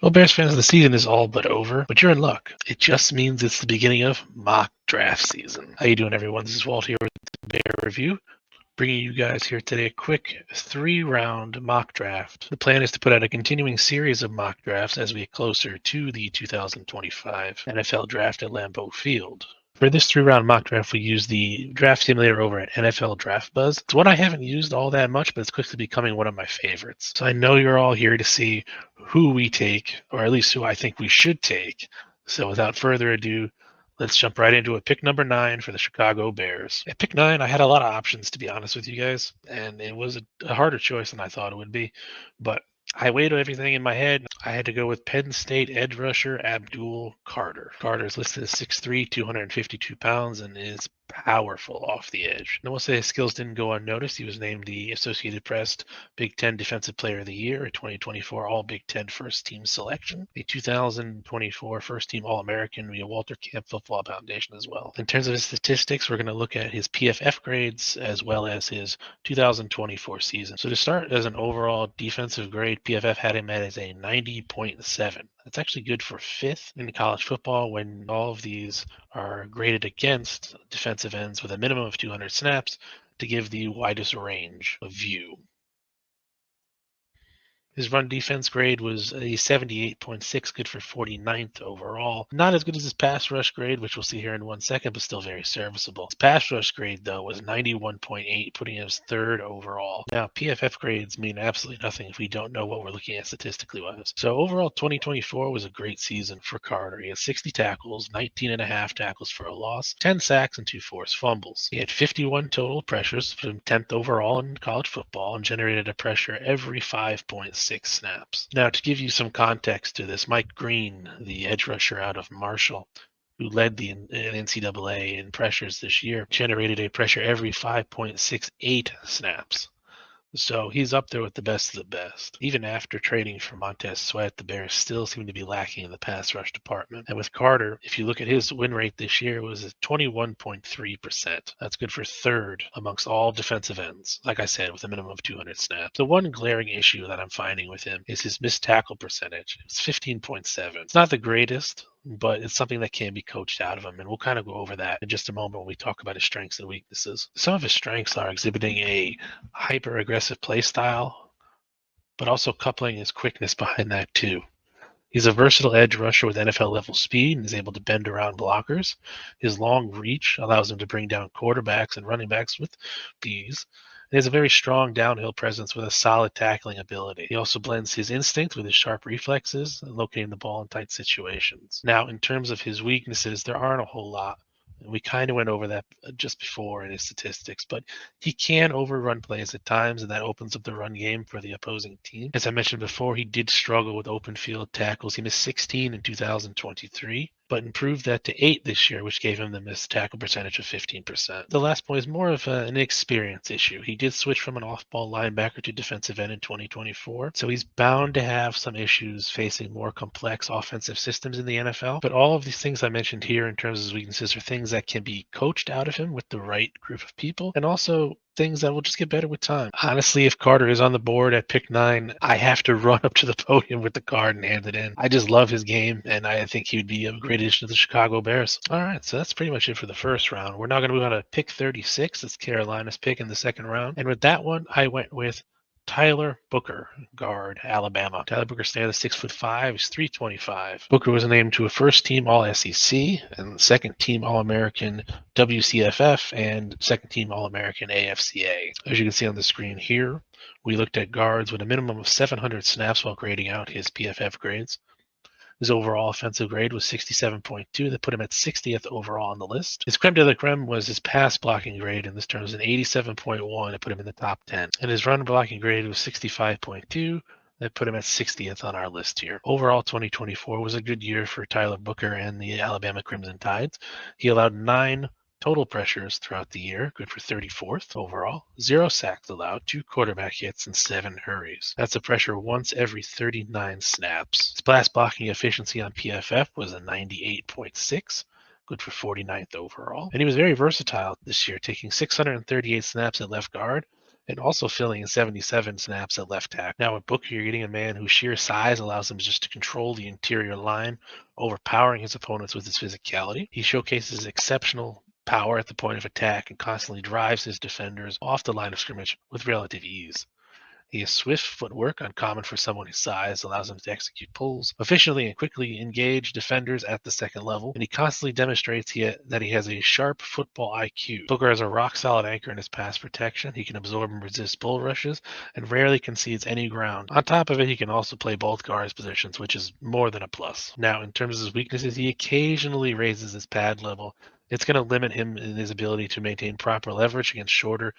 Well, Bears fans, the season is all but over, but you're in luck. It just means it's the beginning of mock draft season. How you doing, everyone? This is Walt here with the Bear Review, bringing you guys here today a quick 3-round mock draft. The plan is to put out a continuing series of mock drafts as we get closer to the 2025 NFL Draft at Lambeau Field. For this 3-round mock draft, we use the draft simulator over at NFL Draft Buzz. It's one I haven't used all that much, but it's quickly becoming one of my favorites. So I know you're all here to see who we take, or at least who I think we should take. So without further ado, let's jump right into it. Pick number 9 for the Chicago Bears. At pick 9, I had a lot of options, to be honest with you guys, and it was a harder choice than I thought it would be. But I weighed everything in my head. I had to go with Penn State edge rusher Abdul Carter. Carter is listed as 6'3", 252 pounds, and is powerful off the edge. And I will say his skills didn't go unnoticed. He was named the Associated Press Big Ten Defensive Player of the Year, a 2024 All Big Ten First Team selection, a 2024 First Team All-American via Walter Camp Football Foundation as well. In terms of his statistics, we're going to look at his PFF grades as well as his 2024 season. So to start, as an overall defensive grade, PFF had him as a 90.7. That's actually good for 5th in college football when all of these are graded against defensive ends with a minimum of 200 snaps to give the widest range of view. His run defense grade was a 78.6, good for 49th overall. Not as good as his pass rush grade, which we'll see here in 1 second, but still very serviceable. His pass rush grade, though, was 91.8, putting him as 3rd overall. Now, PFF grades mean absolutely nothing if we don't know what we're looking at statistically wise. So overall, 2024 was a great season for Carter. He had 60 tackles, 19.5 tackles for a loss, 10 sacks, and 2 forced fumbles. He had 51 total pressures, put him 10th overall in college football, and generated a pressure every 5.6 snaps. Now, to give you some context to this, Mike Green, the edge rusher out of Marshall, who led the NCAA in pressures this year, generated a pressure every 5.68 snaps. So he's up there with the best of the best. Even after trading for Montez Sweat, the Bears still seem to be lacking in the pass rush department. And with Carter, if you look at his win rate this year, it was at 21.3%. That's good for 3rd amongst all defensive ends, like I said, with a minimum of 200 snaps. The one glaring issue that I'm finding with him is his missed tackle percentage. It's 15.7. It's not the greatest, but it's something that can be coached out of him, and we'll kind of go over that in just a moment when we talk about his strengths and weaknesses. Some of his strengths are exhibiting a hyper-aggressive play style, but also coupling his quickness behind that too. He's a versatile edge rusher with NFL-level speed and is able to bend around blockers. His long reach allows him to bring down quarterbacks and running backs with ease. He has a very strong downhill presence with a solid tackling ability. He also blends his instinct with his sharp reflexes and locating the ball in tight situations. Now, in terms of his weaknesses, there aren't a whole lot. We kind of went over that just before in his statistics, but he can overrun plays at times, and that opens up the run game for the opposing team. As I mentioned before, he did struggle with open field tackles. He missed 16 in 2023, but improved that to 8 this year, which gave him the missed tackle percentage of 15%. The last point is more of an experience issue. He did switch from an off-ball linebacker to defensive end in 2024, so he's bound to have some issues facing more complex offensive systems in the NFL. But all of these things I mentioned here in terms of his weaknesses are things that can be coached out of him with the right group of people, and also things that will just get better with time. Honestly, if Carter is on the board at pick 9, I have to run up to the podium with the card and hand it in. I just love his game, and I think he would be a great addition to the Chicago Bears. All right, so that's pretty much it for the first round. We're now going to move on to pick 36. It's Carolina's pick in the second round. And with that one, I went with Tyler Booker, guard, Alabama. Tyler Booker stands at 6'5". He's 325. Booker was named to a first-team All-SEC and second-team All-American WCFF and second-team All-American AFCA. As you can see on the screen here, we looked at guards with a minimum of 700 snaps while grading out his PFF grades. His overall offensive grade was 67.2. That put him at 60th overall on the list. His creme de la creme was his pass blocking grade, and this term was an 87.1. That put him in the top 10. And his run blocking grade was 65.2. That put him at 60th on our list here. Overall, 2024 was a good year for Tyler Booker and the Alabama Crimson Tides. He allowed 9 total pressures throughout the year, good for 34th overall. 0 sacks allowed, 2 quarterback hits, and 7 hurries. That's a pressure once every 39 snaps. His pass blocking efficiency on PFF was a 98.6. Good for 49th overall. And he was very versatile this year, taking 638 snaps at left guard and also filling in 77 snaps at left tackle. Now with Booker, you're getting a man whose sheer size allows him just to control the interior line, overpowering his opponents with his physicality. He showcases exceptional power at the point of attack and constantly drives his defenders off the line of scrimmage with relative ease. He has swift footwork, uncommon for someone his size, allows him to execute pulls, efficiently and quickly engage defenders at the second level, and he constantly demonstrates that he has a sharp football IQ. Booker has a rock-solid anchor in his pass protection. He can absorb and resist bull rushes, and rarely concedes any ground. On top of it, he can also play both guards positions, which is more than a plus. Now, in terms of his weaknesses, he occasionally raises his pad level. It's going to limit him in his ability to maintain proper leverage against shorter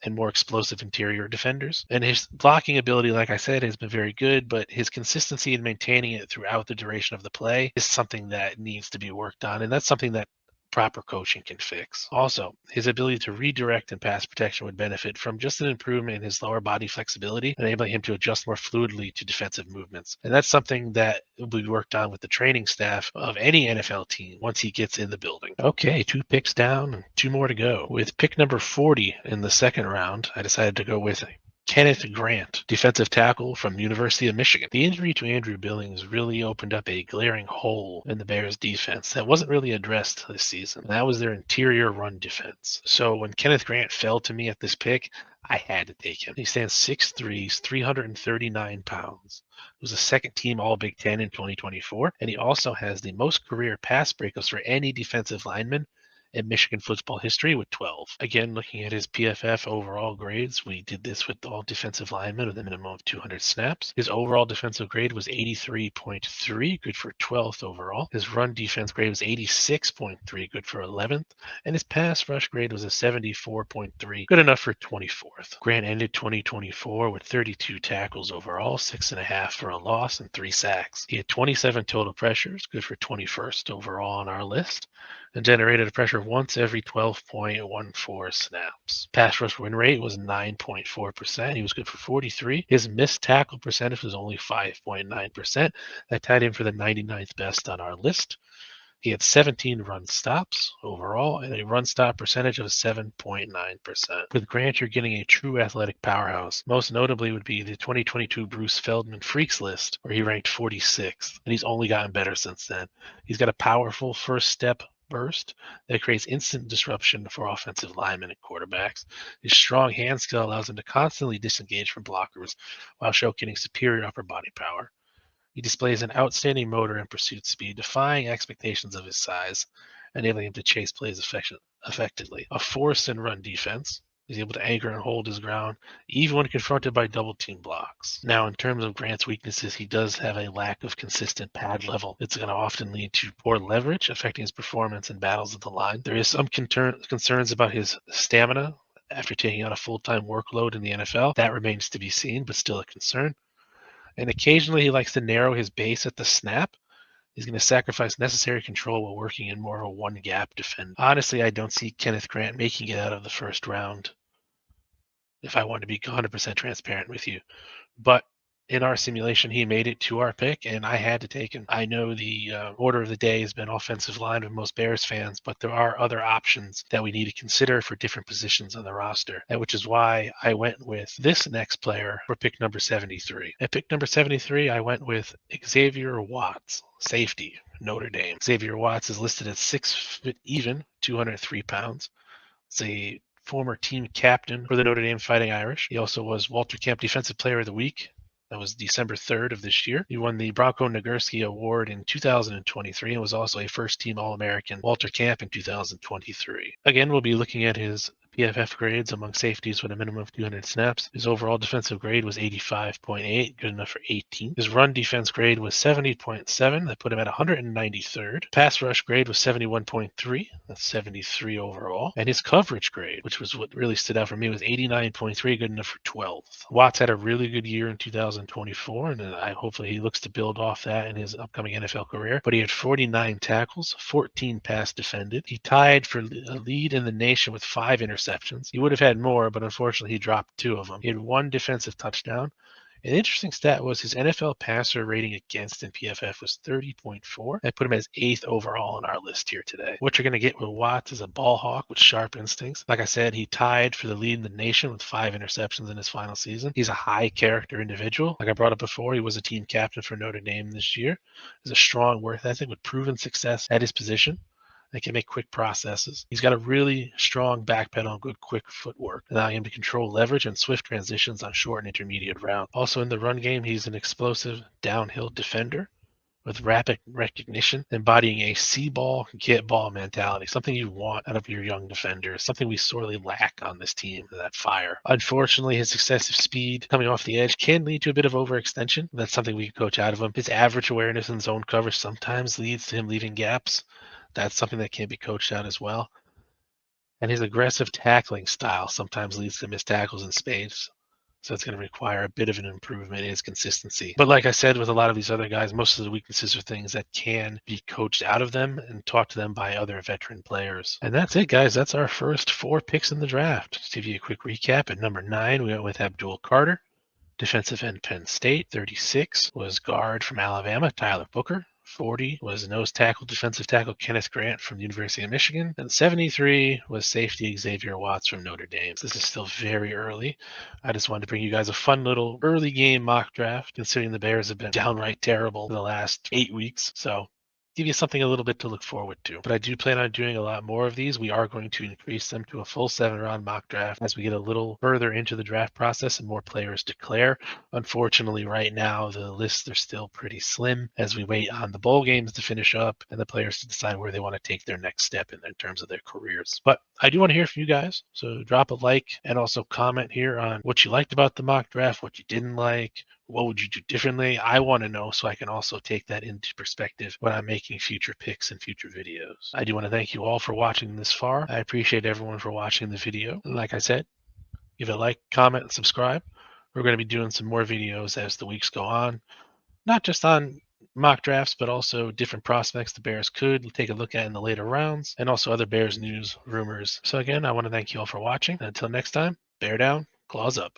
and more explosive interior defenders. And his blocking ability, like I said, has been very good, but his consistency in maintaining it throughout the duration of the play is something that needs to be worked on. And that's something that proper coaching can fix. Also, his ability to redirect and pass protection would benefit from just an improvement in his lower body flexibility, enabling him to adjust more fluidly to defensive movements. And that's something that will be worked on with the training staff of any NFL team once he gets in the building. Okay, 2 picks down and 2 more to go. With pick number 40 in the second round, I decided to go with Kenneth Grant, defensive tackle from the University of Michigan. The injury to Andrew Billings really opened up a glaring hole in the Bears' defense that wasn't really addressed this season. That was their interior run defense. So when Kenneth Grant fell to me at this pick, I had to take him. He stands 6'3", 339 pounds. He was a second team All Big Ten in 2024, and he also has the most career pass breakups for any defensive lineman in Michigan football history with 12. Again, looking at his PFF overall grades, we did this with all defensive linemen with a minimum of 200 snaps. His overall defensive grade was 83.3, good for 12th overall. His run defense grade was 86.3, good for 11th. And his pass rush grade was a 74.3, good enough for 24th. Grant ended 2024 with 32 tackles overall, 6.5 for a loss, and 3 sacks. He had 27 total pressures, good for 21st overall on our list, and generated a pressure once every 12.14 snaps. Pass rush win rate was 9.4%. He was good for 43. His missed tackle percentage was only 5.9%. That tied him for the 99th best on our list. He had 17 run stops overall and a run stop percentage of 7.9%. With Grant, you're getting a true athletic powerhouse. Most notably would be the 2022 Bruce Feldman Freaks list, where he ranked 46th, and he's only gotten better since then. He's got a powerful first step burst that creates instant disruption for offensive linemen and quarterbacks. His strong hand skill allows him to constantly disengage from blockers while showcasing superior upper body power. He displays an outstanding motor and pursuit speed, defying expectations of his size, enabling him to chase plays effectively. A force and run defense. He's able to anchor and hold his ground, even when confronted by double team blocks. Now, in terms of Grant's weaknesses, he does have a lack of consistent pad level. It's going to often lead to poor leverage, affecting his performance in battles of the line. There is some concerns about his stamina after taking on a full-time workload in the NFL. That remains to be seen, but still a concern. And occasionally he likes to narrow his base at the snap. He's going to sacrifice necessary control while working in more of a one-gap defense. Honestly, I don't see Kenneth Grant making it out of the first round, if I want to be 100% transparent with you. But in our simulation, he made it to our pick, and I had to take him. I know the order of the day has been offensive line with most Bears fans, but there are other options that we need to consider for different positions on the roster, and which is why I went with this next player for pick number 73. At pick number 73, I went with Xavier Watts, safety, Notre Dame. Xavier Watts is listed at 6 foot even, 203 pounds. It's a former team captain for the Notre Dame Fighting Irish. He also was Walter Camp Defensive Player of the Week. That was December 3rd of this year. He won the Bronco Nagurski Award in 2023 and was also a first-team All-American Walter Camp in 2023. Again, we'll be looking at his PFF grades among safeties with a minimum of 200 snaps. His overall defensive grade was 85.8, good enough for 18. His run defense grade was 70.7, that put him at 193rd. Pass rush grade was 71.3, that's 73 overall. And his coverage grade, which was what really stood out for me, was 89.3, good enough for 12th. Watts had a really good year in 2024, and hopefully he looks to build off that in his upcoming NFL career. But he had 49 tackles, 14 pass defended. He tied for a lead in the nation with 5 interceptions. He would have had more, but unfortunately he dropped 2 of them. He had 1 defensive touchdown An interesting stat was his NFL passer rating against in PFF was 30.4. I put him as 8th overall on our list here today. What you're going to get with Watts is a ball hawk with sharp instincts. Like I said, he tied for the lead in the nation with 5 interceptions in his final season. He's a high character individual. Like I brought up before, he was a team captain for Notre Dame this year. He's a strong work ethic with proven success at his position. They can make quick processes. He's got a really strong back pedal and good quick footwork, allowing him to control leverage and swift transitions on short and intermediate routes. Also in the run game, he's an explosive downhill defender with rapid recognition, embodying a see ball, get ball mentality, something you want out of your young defenders, something we sorely lack on this team, that fire. Unfortunately, his excessive speed coming off the edge can lead to a bit of overextension. That's something we can coach out of him. His average awareness in zone coverage sometimes leads to him leaving gaps. That's something that can be coached out as well. And his aggressive tackling style sometimes leads to missed tackles in space. So it's going to require a bit of an improvement in his consistency. But like I said, with a lot of these other guys, most of the weaknesses are things that can be coached out of them and taught to them by other veteran players. And that's it, guys. That's our first 4 picks in the draft. Just to give you a quick recap, at number 9, we went with Abdul Carter. Defensive end, Penn State. 36 was guard from Alabama, Tyler Booker. 40 was nose tackle, defensive tackle Kenneth Grant from the University of Michigan. And 73 was safety Xavier Watts from Notre Dame. This is still very early. I just wanted to bring you guys a fun little early game mock draft, considering the Bears have been downright terrible for the last 8 weeks. So give you something a little bit to look forward to. But I do plan on doing a lot more of these. We are going to increase them to a full 7-round mock draft as we get a little further into the draft process and more players declare. Unfortunately, right now, the lists are still pretty slim as we wait on the bowl games to finish up and the players to decide where they want to take their next step in terms of their careers. But I do want to hear from you guys. So drop a like and also comment here on what you liked about the mock draft, what you didn't like. What would you do differently? I want to know so I can also take that into perspective when I'm making future picks and future videos. I do want to thank you all for watching this far. I appreciate everyone for watching the video. Like I said, give it a like, comment, and subscribe. We're going to be doing some more videos as the weeks go on, not just on mock drafts, but also different prospects the Bears could take a look at in the later rounds, and also other Bears news, rumors. So again, I want to thank you all for watching. Until next time, bear down, claws up.